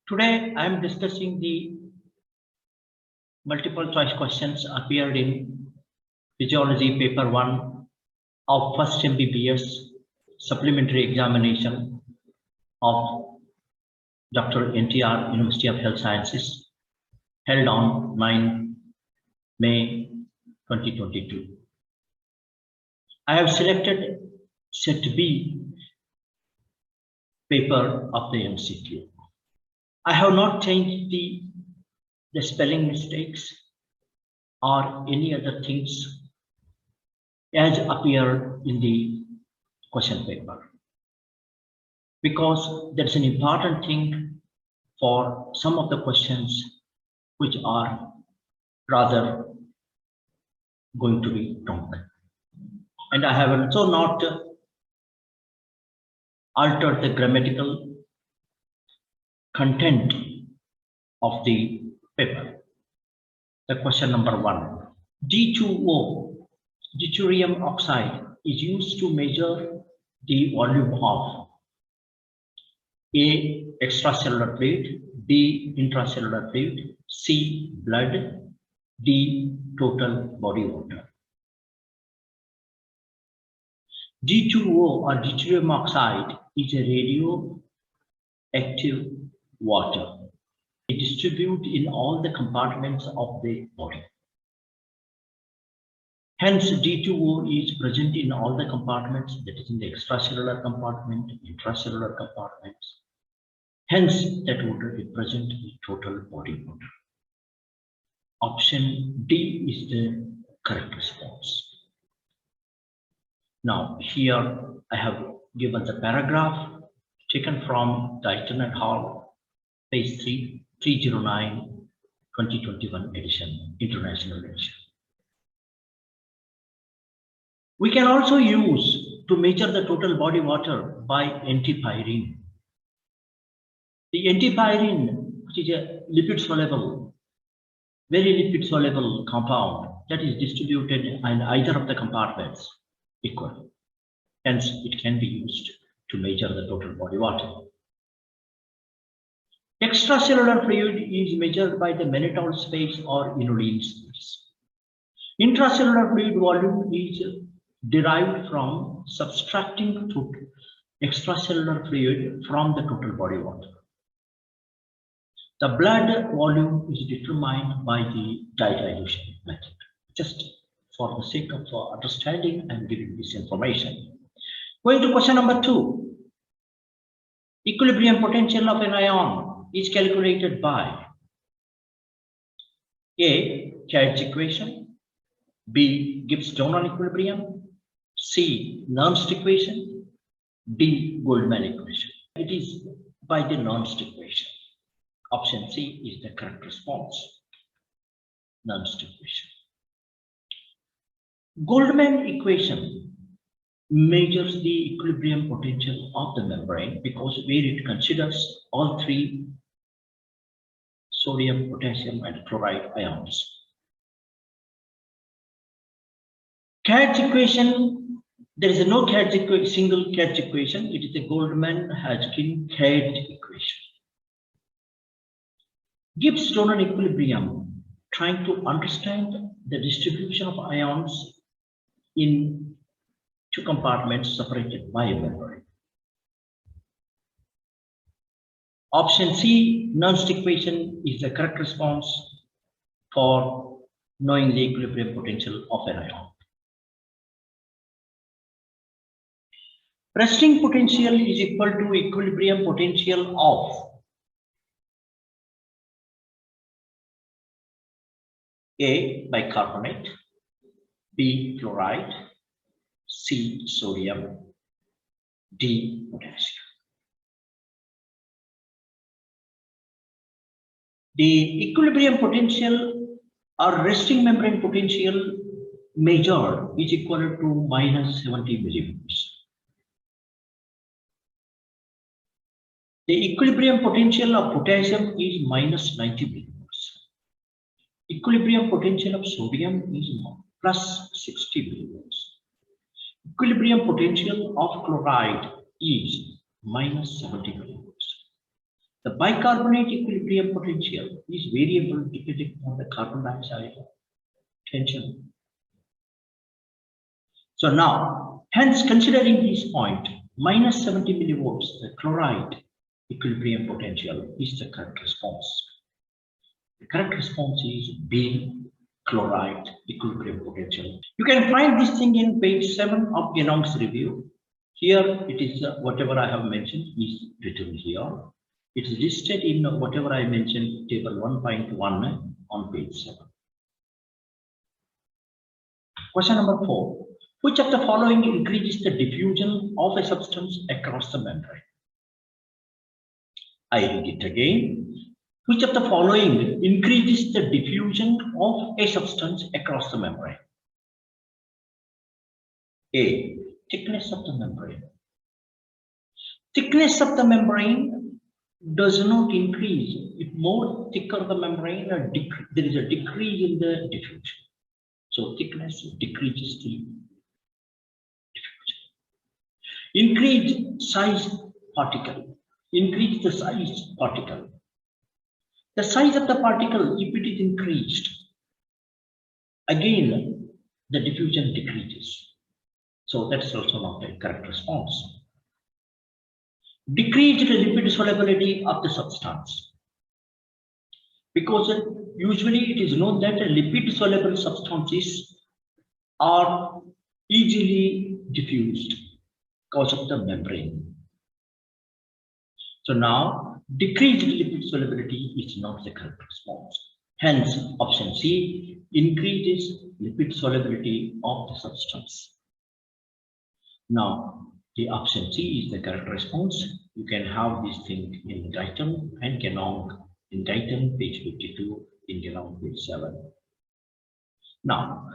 Today I am discussing the multiple choice questions appeared in Physiology paper 1 of first MBBS supplementary examination of Dr. NTR University of Health Sciences held on 9 May 2022. I have selected set B paper of the MCQ. I have not changed the spelling mistakes or any other things as appear in the question paper, because that's an important thing for some of the questions which are rather going to be wrong. And I have also not altered the grammatical content of the paper. The question number 1. D2O, deuterium oxide, is used to measure the volume of A. Extracellular fluid, B. Intracellular fluid, C. Blood, D. Total body water. D2O or deuterium oxide is a radioactive water. It distributes in all the compartments of the body. Hence, D2O is present in all the compartments, that is in the extracellular compartment, intracellular compartments. Hence, that water is present in total body water. Option D is the correct response. Now, here I have given the paragraph taken from the Internet Hall, page 309, 2021 edition, International edition. We can also use to measure the total body water by antipyrine. The antipyrine, which is a lipid soluble, very lipid soluble compound that is distributed in either of the compartments equally. Hence, it can be used to measure the total body water. Extracellular fluid is measured by the mannitol space or inulin space. Intracellular fluid volume is derived from subtracting extracellular fluid from the total body water. The blood volume is determined by the dilution method. Just for the sake of understanding, I am giving this information. Going to question number 2. Equilibrium potential of an ion is calculated by A. Cad's equation, B. Gibbs-Donan equilibrium, C. Nernst equation, D. Goldman equation. It is by the Nernst equation. Option C is the correct response. Nernst equation. Goldman equation measures the equilibrium potential of the membrane because where it considers all three sodium, potassium, and chloride ions. Cad's equation, there is no single Cad's equation. It is a Goldman-Hadkin-Cad equation. Gibbs-Donan equilibrium, trying to understand the distribution of ions in two compartments separated by a membrane. Option C, Nernst equation, is the correct response for knowing the equilibrium potential of an ion. Resting potential is equal to equilibrium potential of A. Bicarbonate, B. Chloride, C. Sodium, D. Potassium. The equilibrium potential or resting membrane potential measured is equal to -70 millivolts. The equilibrium potential of potassium is -90 millivolts. Equilibrium potential of sodium is +60 millivolts. Equilibrium potential of chloride is -70 millivolts. The bicarbonate equilibrium potential is variable depending on the carbon dioxide tension. So now, hence considering this point, minus 70 millivolts, the chloride equilibrium potential is the correct response. The correct response is B, chloride equilibrium potential. You can find this thing in page 7 of Genong's review. Here it is whatever I have mentioned is written here. It is listed in whatever I mentioned, table 1.1 on page 7. Question number 4. Which of the following increases the diffusion of a substance across the membrane? I read it again. Which of the following increases the diffusion of a substance across the membrane? A. Thickness of the membrane. Thickness of the membrane does not increase. If more thicker the membrane, there is a decrease in the diffusion. So thickness decreases the diffusion. Increase size particle. Increase the size particle. The size of the particle, if it is increased, again the diffusion decreases. So that's also not a correct response. Decreased lipid solubility of the substance. Because usually it is known that lipid soluble substances are easily diffused because of the membrane. So now, decreased lipid solubility is not the correct response. Hence, option C increases lipid solubility of the substance. Now, the option C is the correct response. You can have this thing in Gastrin and Genong, in Gastrin page 52, in Genong page 7. Now,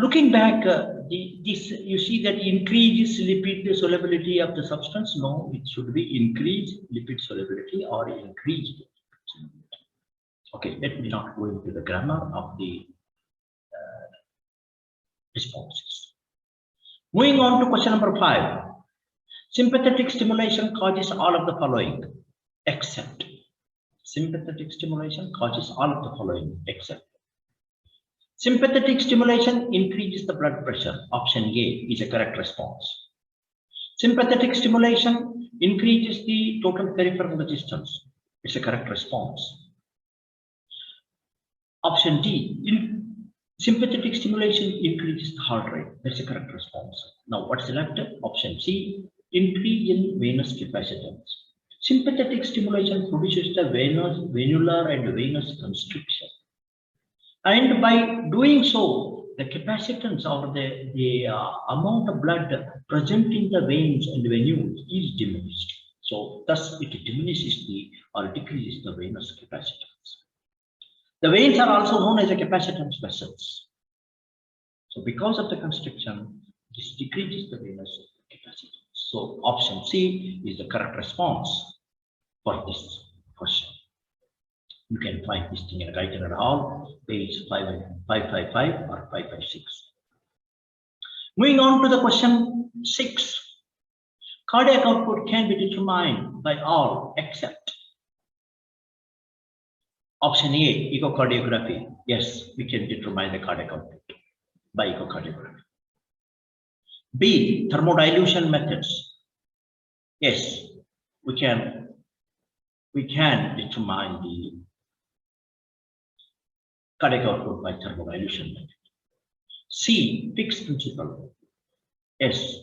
looking back, this you see that increases lipid solubility of the substance. No, it should be increased lipid solubility or increased. Okay, let me not go into the grammar of the responses. Moving on to question number 5. Sympathetic stimulation causes all of the following, except. Sympathetic stimulation causes all of the following, except. Sympathetic stimulation increases the blood pressure. Option A is a correct response. Sympathetic stimulation increases the total peripheral resistance. It's a correct response. Option D, sympathetic stimulation increases the heart rate. That's a correct response. Now what's left? Option C, increase in venous capacitance. Sympathetic stimulation produces the venular and venous constriction. And by doing so, the capacitance or the amount of blood present in the veins and venules is diminished. So thus it diminishes or decreases the venous capacitance. The veins are also known as the capacitance vessels. So because of the constriction, this decreases the venous capacitance. So option C is the correct response for this question. You can find this thing in Gastrin et al., page 555 or 556. Moving on to the question 6. Cardiac output can be determined by all except. Option A, echocardiography. Yes, we can determine the cardiac output by echocardiography. B, thermodilution methods. Yes, we can determine the cardiac output by thermodilution method. C, fixed principle. Yes,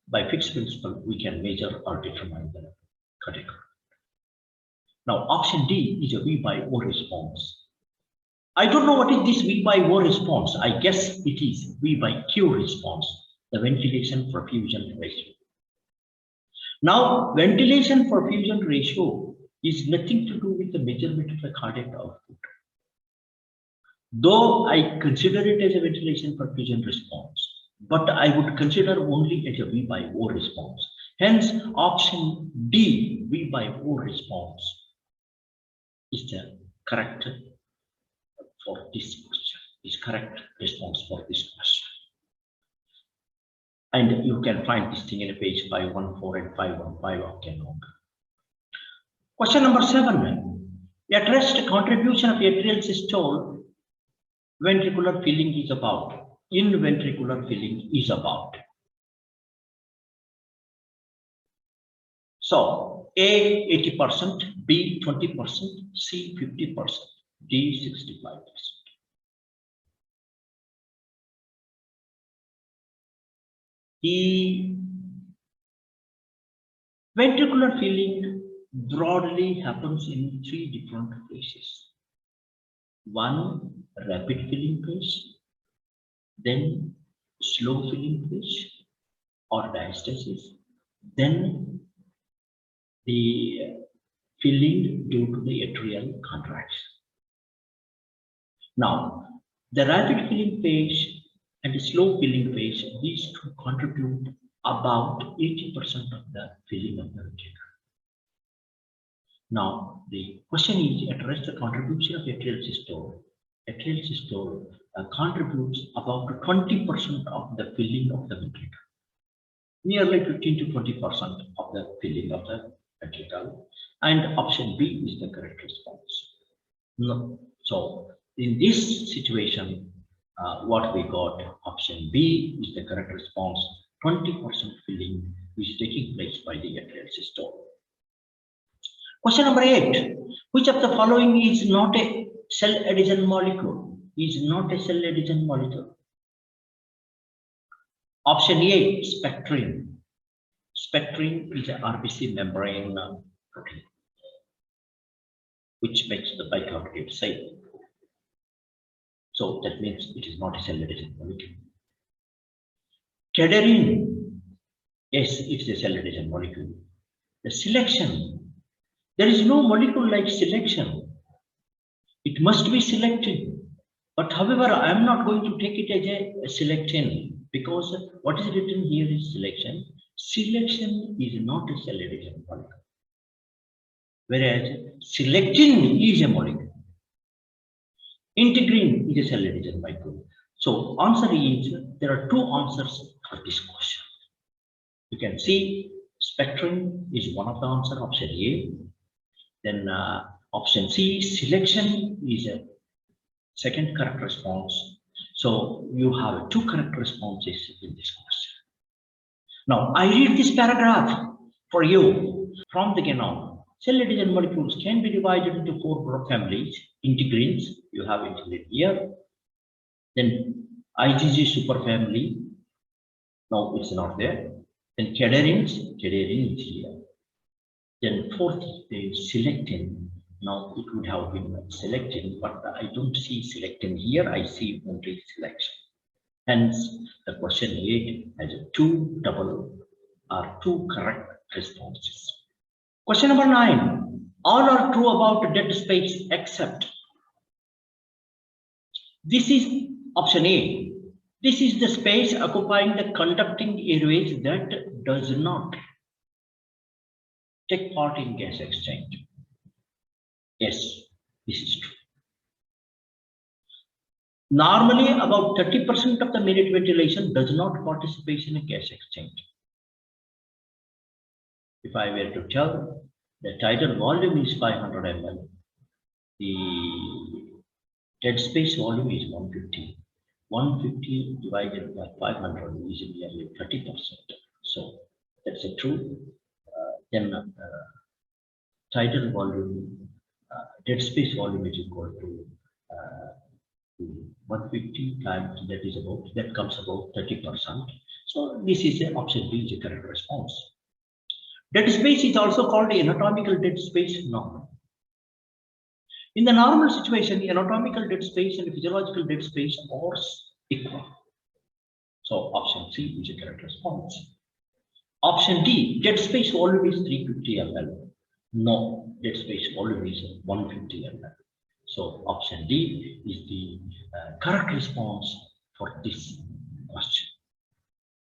by fixed principle, we can measure or determine the cardiac output. Now, option D is a V by O response. I don't know what is this V by O response. I guess it is V by Q response, the ventilation perfusion ratio. Now, ventilation perfusion ratio is nothing to do with the measurement of the cardiac output. Though I consider it as a ventilation perfusion response, but I would consider only as a V by O response. Hence, option D, V by O response, is the correct for this question, is correct response for this question. And you can find this thing in page 514 and 515 of Genong. Question number 7. At rest, contribution of atrial systole ventricular filling is about. In ventricular filling is about. So A 80%, B 20%, C 50%, D 65%. The ventricular filling broadly happens in 3 different phases. One, rapid filling phase, then slow filling phase or diastasis, then the filling due to the atrial contraction. Now, the rapid filling phase and the slow filling phase, these two contribute about 80% of the filling of the ventricle. Now, the question is, at rest, the contribution of atrial systole contributes about 20% of the filling of the ventricle. Nearly 15 to 20% of the filling of the ventricle, and option B is the correct response. No. So in this situation, what we got, option B is the correct response. 20% filling is taking place by the atrial systole. Question number 8. Which of the following is not a cell adhesion molecule? Is not a cell adhesion molecule. Option A, spectrin. Spectrin is an RBC membrane protein, which makes the bicarbonate safe. So that means it is not a cell adhesion molecule. Cadherin, yes, it's a cell adhesion molecule. The selection, there is no molecule like selection. It must be selected. But however, I am not going to take it as a selectin, because what is written here is selection. Selection is not a cell adhesion molecule, whereas selectin is a molecule. Integrin is a cell adhesion molecule. So answer is, there are 2 answers for this question. You can see spectrin is one of the answers, option A. Then option C, selection is a second correct response. So you have 2 correct responses in this question. Now I read this paragraph for you from the genome. Cell adhesion molecules can be divided into 4 families. Integrins, you have integrin here. Then IgG superfamily, no, it's not there. Then cadherin is here. Then 4th is selectin. Now it would have been selectin, but I don't see selectin here. I see only selection. Hence, the question 8 has 2 correct responses. Question number 9. All are true about dead space except. This is option A. This is the space occupying the conducting airways that does not take part in gas exchange. Yes, this is true. Normally, about 30% of the minute ventilation does not participate in a gas exchange. If I were to tell, the tidal volume is 500 ml, the dead space volume is 150. 150 divided by 500 is nearly 30%. So that's a true. Then tidal volume, dead space volume is equal to 150 times, that comes about 30%. So this is the option B is the correct response. Dead space is also called the anatomical dead space normal. In the normal situation, anatomical dead space and physiological dead space are equal. So option C is the correct response. Option D, dead space volume is 350 ml. No, dead space volume is 150 ml. So option D is the correct response for this question.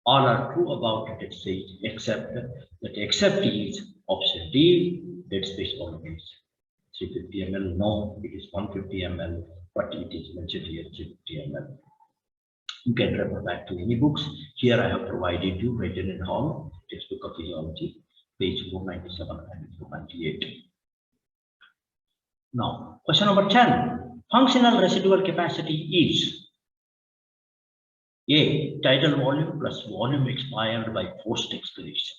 All are true about dead space except that except is option D, dead space volume is 350 ml. No, it is 150 ml, but it is mentioned here 350 ml. You can refer back to any books. Here I have provided you Regimen Hall, textbook of physiology, page 497 and 498. Now, question number 10. Functional residual capacity is A. Tidal volume plus volume expired by forced expiration.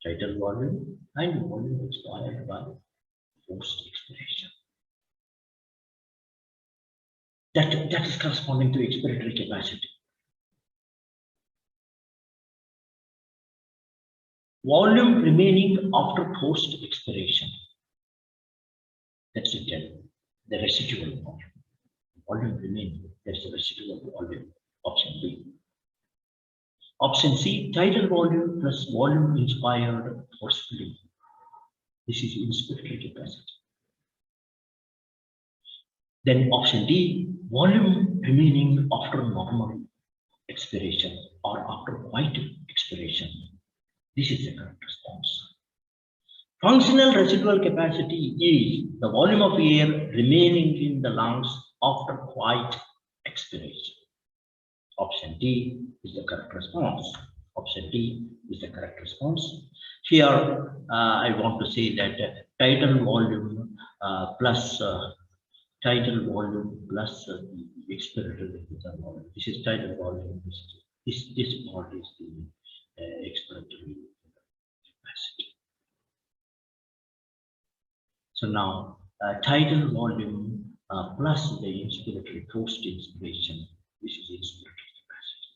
Tidal volume and volume expired by forced expiration. That is corresponding to expiratory capacity. Volume remaining after forced expiration. That's it. The residual volume. Volume remaining. That's the residual volume. Option B. Option C. Tidal volume plus volume inspired forcefully. This is inspiratory capacity. Then option D. Volume remaining after normal expiration or after quiet expiration. This is the correct response. Functional residual capacity is the volume of air remaining in the lungs after quiet expiration. Option D is the correct response. Option D is the correct response. Here, I want to say that tidal volume plus tidal volume plus the expiratory volume. This is tidal volume. This part is the expiratory capacity. So now, tidal volume plus the inspiratory forced inspiration. This is inspiratory capacity.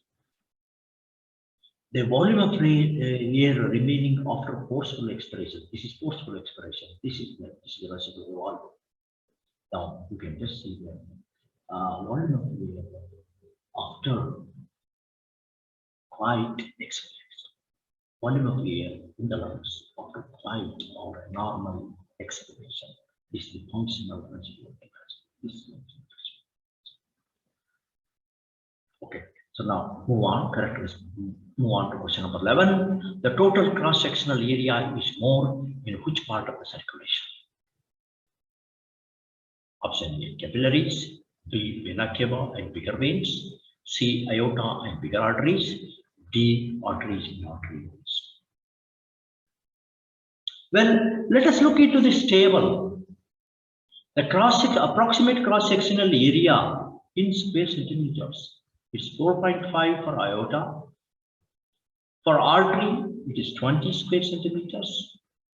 The volume of air remaining after forceful expiration. This is forceful expiration. This is the residual volume. Now you can just see the volume of air after quiet expiration. Volume of air in the lungs after quiet or normal expiration. This is the functional residual capacity. Okay, so now move on. Move on to question number 11. The total cross-sectional area is more in which part of the circulation? Option A, capillaries. B, vena cava and bigger veins. C, aorta and bigger arteries. D, arteries and arterioles. Well, let us look into this table. The approximate cross-sectional area in square centimeters is 4.5 for aorta. For artery, it is 20 square centimeters.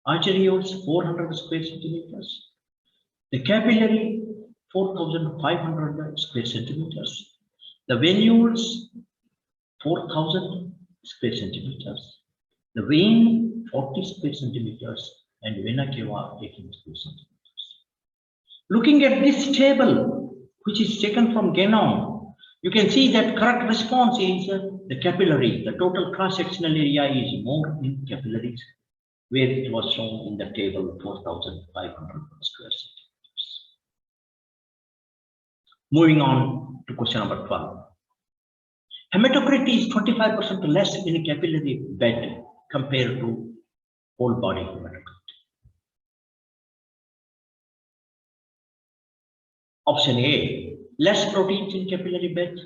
Arterioles, 400 square centimeters. The capillary, 4,500 square centimeters. The venules, 4,000 square centimeters. The vein, 40 square centimeters, and vena cava, 18 square centimeters. Looking at this table, which is taken from genome, you can see that correct response is the capillary. The total cross-sectional area is more in capillaries, where it was shown in the table 4,500 square centimeters. Moving on to question number 12. Hematocrit is 25% less in a capillary bed compared to whole body hematocrit. Option A, less proteins in capillary bed.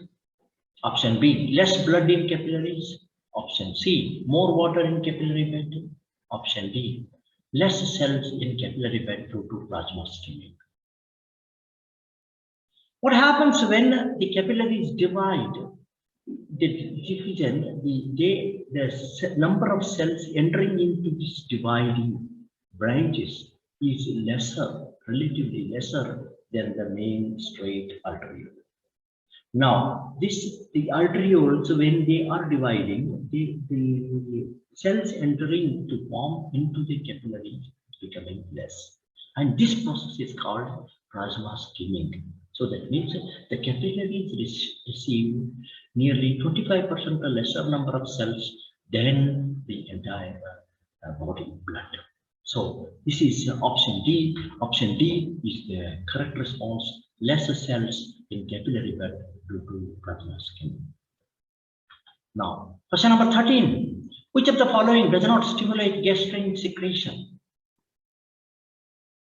Option B, less blood in capillaries. Option C, more water in capillary bed. Option D, less cells in capillary bed due to plasma skimming. What happens when the capillaries divide? The diffusion, the number of cells entering into this dividing branches is lesser, relatively lesser than the main straight arteriole. Now, the arterioles, when they are dividing, the cells entering to form into the capillaries is becoming less. And this process is called plasma skimming. So that means the capillaries receive nearly 25% lesser number of cells than the entire body blood. So this is option D. Option D is the correct response. Lesser cells in capillary bed due to plasma skimming. Now, question number 13. Which of the following does not stimulate gastrin secretion?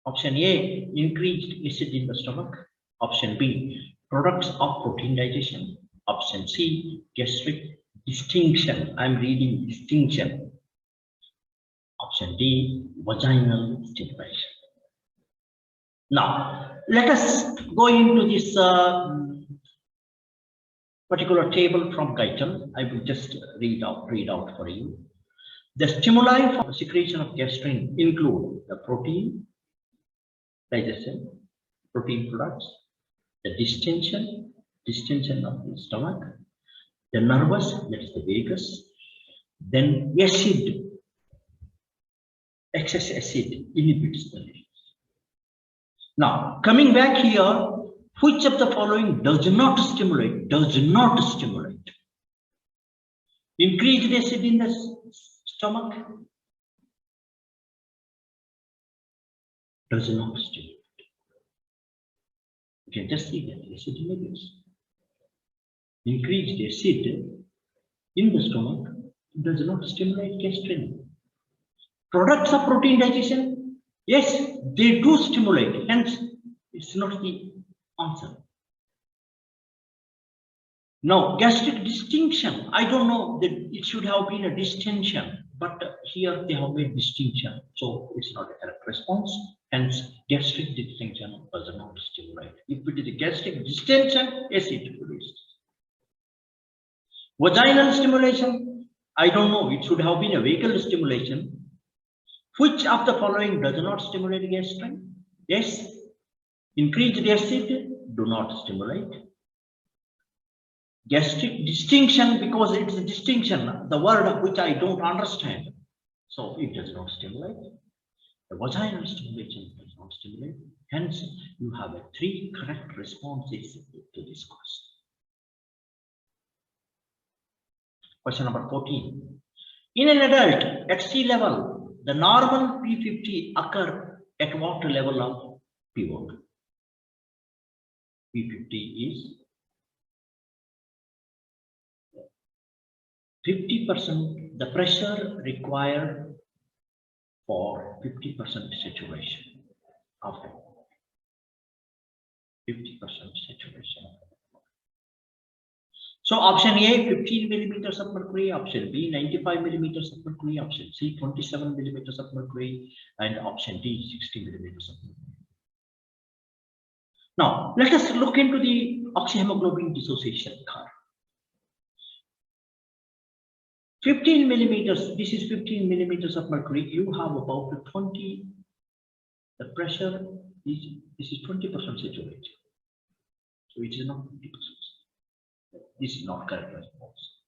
Option A, increased acid in the stomach. Option B, products of protein digestion. Option C, gastric distinction. I'm reading distinction. Option D, vaginal stimulation. Now, let us go into this particular table from Guyton. I will just read out for you. The stimuli for secretion of gastrin include the protein, digestion, protein products, the distension of the stomach, the nervous, that is the vagus, then acid, excess acid inhibits the release. Now, coming back here, which of the following does not stimulate? Increased acid in the stomach does not stimulate. You can just see that acid inhibits. Increased acid in the stomach does not stimulate gastrin. Products of protein digestion, yes, they do stimulate, hence it's not the answer. Now, gastric distinction, I don't know that it should have been a distension, but here they have made distinction, so it's not a correct response. Hence, gastric distinction does not stimulate. If it is a gastric distension, yes, it releases. Vaginal stimulation, I don't know, it should have been a vagal stimulation. Which of the following does not stimulate gastrin? Yes, increased acid do not stimulate. Gastric distinction, because it's a distinction, the word which I don't understand, so it does not stimulate. The vaginal stimulation does not stimulate. Hence, you have 3 correct responses to this question. Question number 14. In an adult at sea level, the normal P50 occur at what level of pivot? P50 is 50% the pressure required for 50% saturation of the 50% saturation. So option A, 15 millimeters of mercury, option B, 95 millimeters of mercury, option C, 27 millimeters of mercury, and option D, 60 millimeters of mercury. Now, let us look into the oxyhemoglobin dissociation curve. 15 millimeters, this is 15 millimeters of mercury, you have about 20, the pressure is, this is 20% saturated. So it is not 50%. This is not correct response.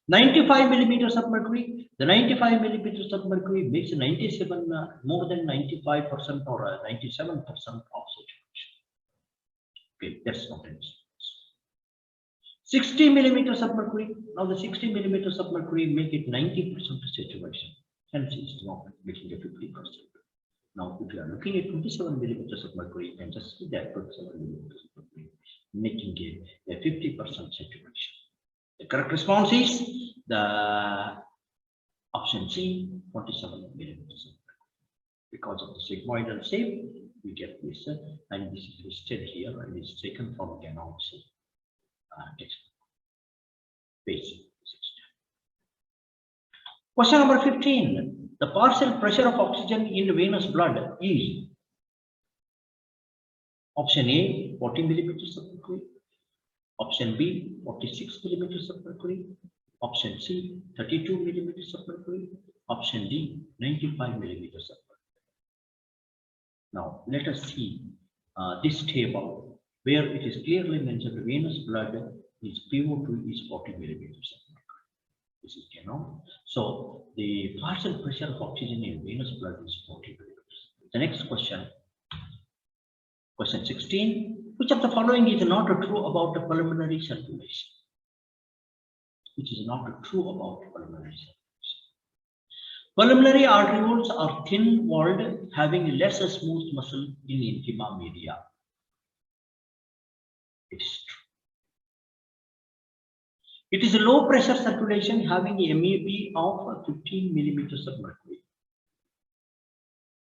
95 millimeters of mercury, the 95 millimeters of mercury makes 97, more than 95% or 97% of saturation. Okay, that's not a response. 60 millimeters of mercury, now the 60 millimeters of mercury make it 90% saturation. Hence, it's not making a 50%. Now, if you are looking at 27 millimeters of mercury, you can just see that 27 millimeters of mercury making a 50% saturation. The correct response is the option C, 27 millimeters of mercury. Because of the sigmoidal shape, we get this, and this is listed here, and it's taken from Ganon's textbook. Page 16. Question number 15. The partial pressure of oxygen in venous blood is option A, 40 millimeters of mercury, option B, 46 millimeters of mercury, option C, 32 millimeters of mercury, option D, 95 millimeters of mercury. Now, let us see this table where it is clearly mentioned venous blood is PO2 is 40 millimeters of mercury. This is Ganon. So the partial pressure of oxygen in venous blood is 40 millimeters. The next question, question 16. Which of the following is not true about the pulmonary circulation? Which is not true about pulmonary circulation? Pulmonary arterioles are thin-walled, having less smooth muscle in intima media. It is true. It is a low pressure circulation having a MAB of 15 millimeters of mercury.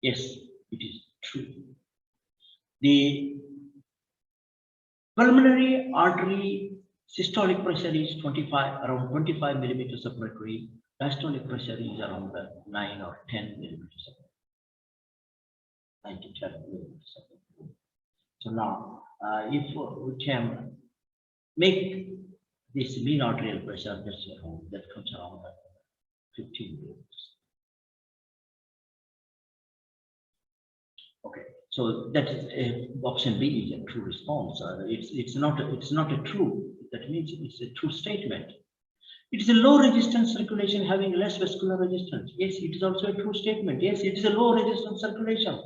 Yes, it is true. The pulmonary artery systolic pressure is around 25 millimeters of mercury. Diastolic pressure is around 9 or 10 millimeters of mercury. 9 to 10 millimeters of mercury. So now, if we can make this mean arterial pressure, that comes around 15 volts. Okay, so that is option B is a true response. It's not a true. That means it's a true statement. It is a low resistance circulation having less vascular resistance. Yes, it is also a true statement. Yes, it is a low resistance circulation.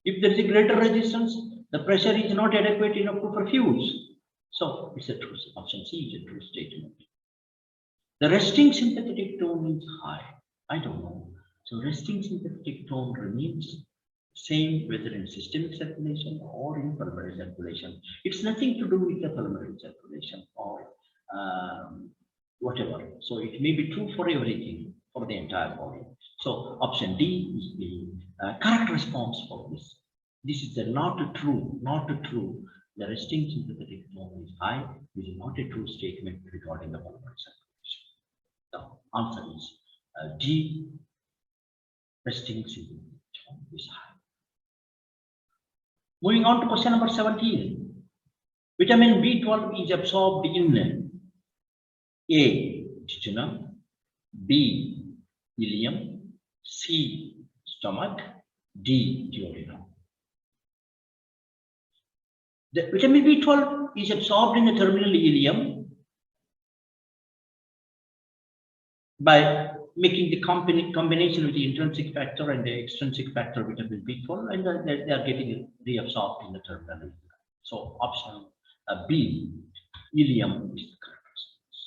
If there is a greater resistance, the pressure is not adequate enough to perfuse. So it's a true. Option C is a true statement. The resting sympathetic tone is high. I don't know. So resting sympathetic tone remains same whether in systemic circulation or in pulmonary circulation. It's nothing to do with the pulmonary circulation or whatever. So it may be true for everything, for the entire body. So option D is the correct response for this. This is the not true. The resting sympathetic tone is high. This is not a true statement regarding the pulmonary circulation. The answer is D. Resting sympathetic tone is high. Moving on to question number 17. Vitamin B12 is absorbed in A. Jejunum, B. Helium, C. Stomach, D. Duodenum. The vitamin B12 is absorbed in the terminal ileum by making the combination with the intrinsic factor and the extrinsic factor vitamin B12, and they are getting reabsorbed in the terminal ileum. So option B, ileum, is the correct response.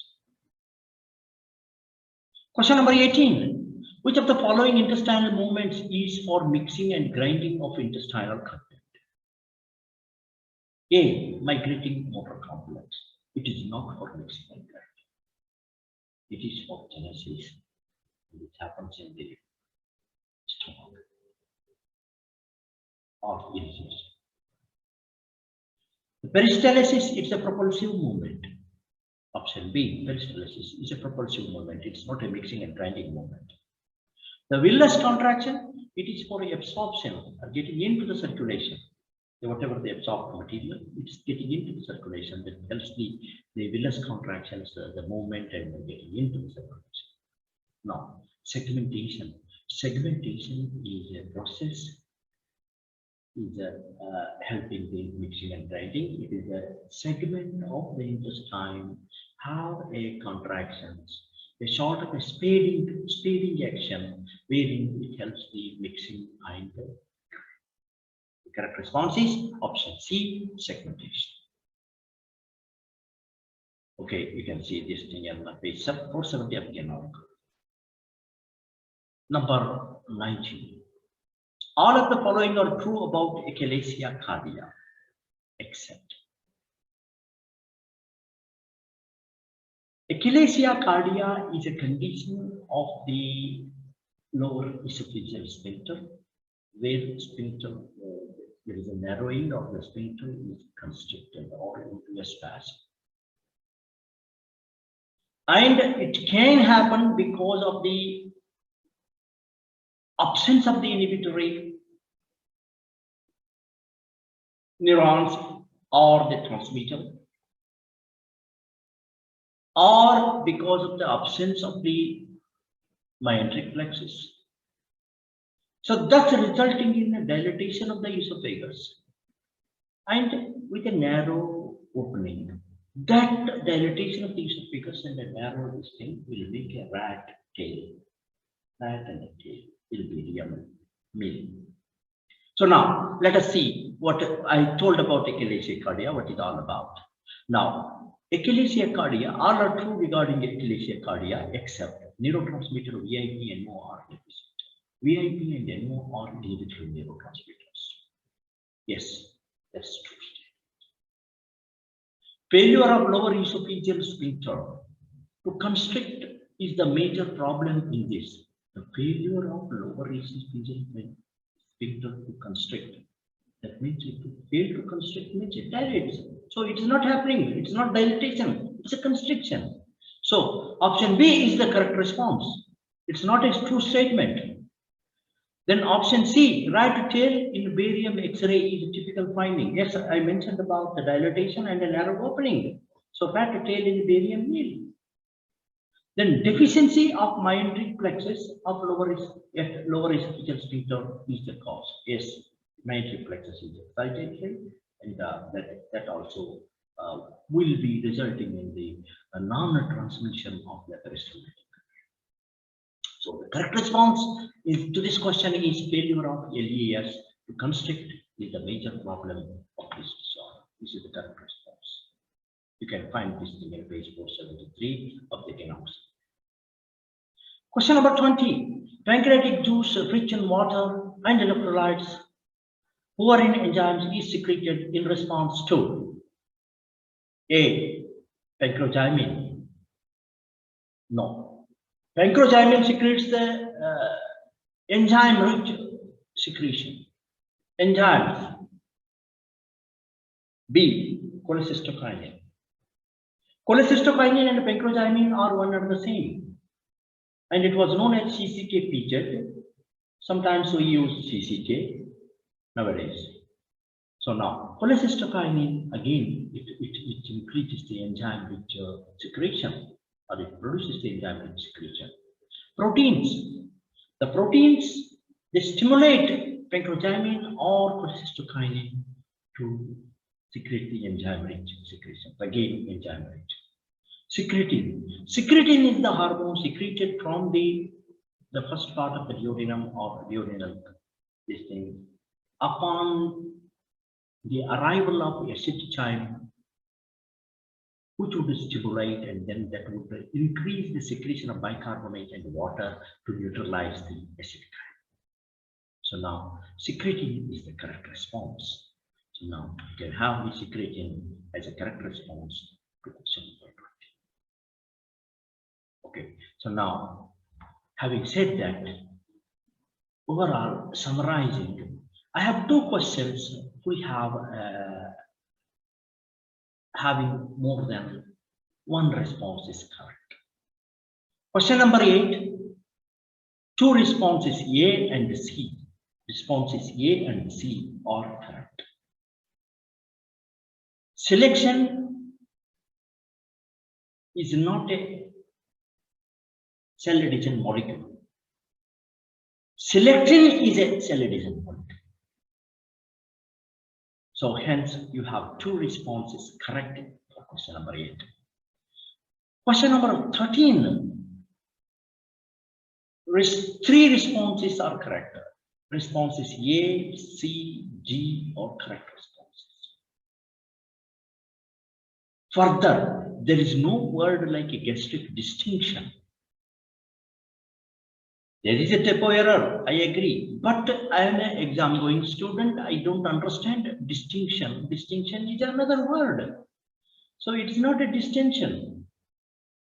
Question number 18. Which of the following intestinal movements is for mixing and grinding of intestinal content? A. Migrating motor complex. It is not for mixing and grinding. It is for genesis. It happens in the stomach or relases. The peristalsis is a propulsive movement. Option B, peristalsis is a propulsive movement. It's not a mixing and grinding movement. The villus contraction, it is for absorption, getting into the circulation. Whatever the absorbed material, it's getting into the circulation. That helps the villus contractions, the movement, and getting into the circulation. Now, segmentation. Segmentation is a process, is helping the mixing and grinding. It is a segment of the intestine have a contractions, a sort of a spading action, wherein it helps the mixing and the correct response is option C, segmentation. Okay, you can see this thing on page 470 of the article. Number 19. All of the following are true about Echolasia cardia, except Echolasia cardia is a condition of the lower esophageal sphincter, where sphincter there is a narrowing of the sphincter is constricted or into a spasm. And it can happen because of the absence of the inhibitory neurons or the transmitter, or because of the absence of the mesenteric plexus. So that's resulting in a dilatation of the esophagus, and with a narrow opening. That dilatation of the esophagus and a narrow thing will make a rat tail. Rat and a tail will be the meal. So now let us see what I told about Echolasia cardia, what it's all about. Now, Echolasia cardia, all are true regarding Echolasia cardia except neurotransmitter VIP and NO are deficient. VIP and NO are individual neurotransmitters. Yes, that's true. Failure of lower esophageal sphincter to constrict is the major problem in this. The failure of lower esophageal sphincter to constrict. That means if it fails to constrict, means it dilates. So it is not happening. It's not dilatation. It's a constriction. So option B is the correct response. It's not a true statement. Then option C, right tail in barium X-ray is a typical finding. Yes, I mentioned about the dilatation and a narrow opening. So fat tail in barium nil. Then deficiency of meyenteric plexus of lower esophageal sphincter is the cause. Yes, meyenteric plexus is excitatory, and that also will be resulting in the non-transmission of the peristaltic. So the correct response to this question is failure of LES to constrict is the major problem of this disorder. This is the correct response. You can find this thing in page 473 of the Genomes. Question number 20. Pancreatic juice, rich in water and electrolytes, poor in enzymes, is secreted in response to A. Pancreogymin. No. Pancreogymin secretes the enzyme-rich secretion. Enzymes. B. Cholecystokinin. Cholecystokinin and pancreogymin are one and the same. And it was known as CCK PZ. Sometimes we use CCK nowadays. So now, cholecystokinin, again, it increases the enzyme-rich secretion, or it produces the enzyme-rich secretion. Proteins. The proteins, they stimulate pancreogymin or cholecystokinin to secrete the enzyme-rich secretion. Again, enzyme-rich. Secretin. Secretin is the hormone secreted from the first part of the duodenum or duodenal this thing upon the arrival of acetyl, which would stimulate, and then that would increase the secretion of bicarbonate and water to neutralize the acetyl. So now secretin is the correct response. So now you can have the secretin as a correct response to question number 20. Okay, so now, having said that, overall summarizing, I have two questions. We have having more than one response is correct. Question number 8, two responses A and C. Responses A and C are correct. Selection is not a cell adhesion molecule. Selectin is a cell adhesion molecule. So hence you have two responses correct for question number 8. Question number 13. Three responses are correct. Responses A, C, G are correct responses. Further, there is no word like a gastric distinction. There is a typo error, I agree, but I am an exam going student. I don't understand distinction. Distinction is another word. So it is not a distinction.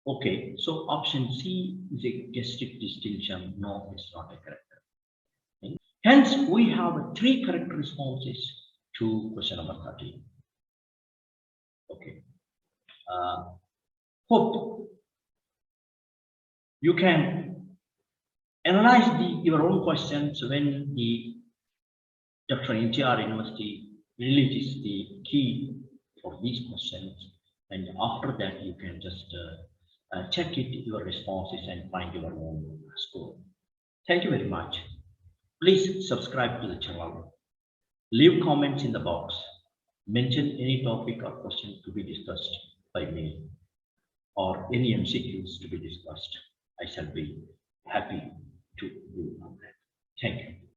Okay, so option C is a gastric distinction. No, it's not a correct. Hence, we have three correct responses to question number 13. Okay. Hope you can analyze your own questions when the Dr. NTR University releases the key for these questions, and after that you can just check your responses and find your own score. Thank you very much. Please subscribe to the channel. Leave comments in the box. Mention any topic or question to be discussed by me, or any MCQs to be discussed. I shall be happy to do that. Thank you.